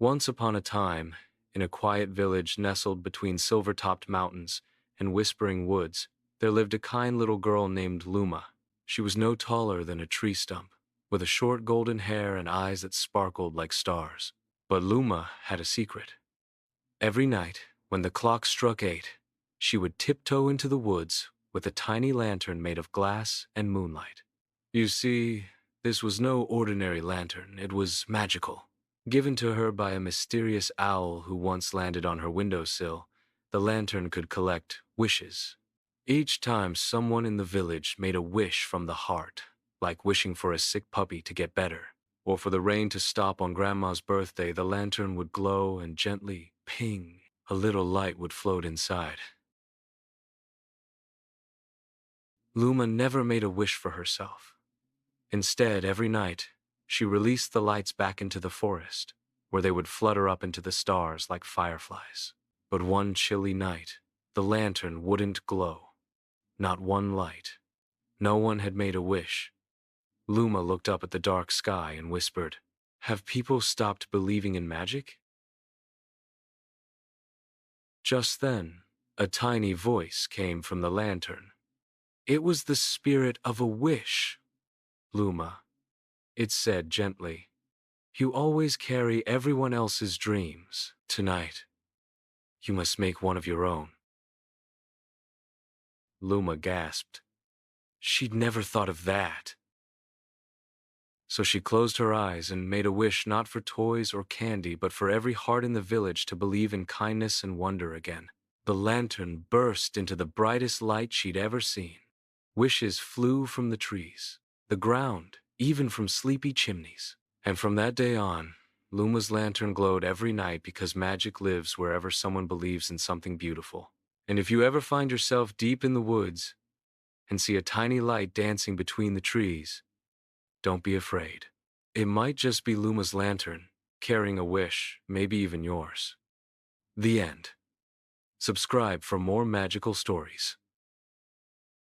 Once upon a time, in a quiet village nestled between silver-topped mountains and whispering woods, there lived a kind little girl named Luma. She was no taller than a tree stump, with a short golden hair and eyes that sparkled like stars. But Luma had a secret. Every night, when the clock struck 8, she would tiptoe into the woods with a tiny lantern made of glass and moonlight. You see, this was no ordinary lantern, it was magical. Given to her by a mysterious owl who once landed on her windowsill, the lantern could collect wishes. Each time someone in the village made a wish from the heart, like wishing for a sick puppy to get better, or for the rain to stop on Grandma's birthday, the lantern would glow and gently, ping, a little light would float inside. Luma never made a wish for herself. Instead, every night, she released the lights back into the forest, where they would flutter up into the stars like fireflies. But one chilly night, the lantern wouldn't glow. Not one light. No one had made a wish. Luma looked up at the dark sky and whispered, "Have people stopped believing in magic?" Just then, a tiny voice came from the lantern. It was the spirit of a wish. "Luma," it said gently, "you always carry everyone else's dreams. Tonight, you must make one of your own." Luma gasped. She'd never thought of that. So she closed her eyes and made a wish not for toys or candy, but for every heart in the village to believe in kindness and wonder again. The lantern burst into the brightest light she'd ever seen. Wishes flew from the trees, the ground, even from sleepy chimneys. And from that day on, Luma's lantern glowed every night because magic lives wherever someone believes in something beautiful. And if you ever find yourself deep in the woods and see a tiny light dancing between the trees, don't be afraid. It might just be Luma's lantern, carrying a wish, maybe even yours. The end. Subscribe for more magical stories.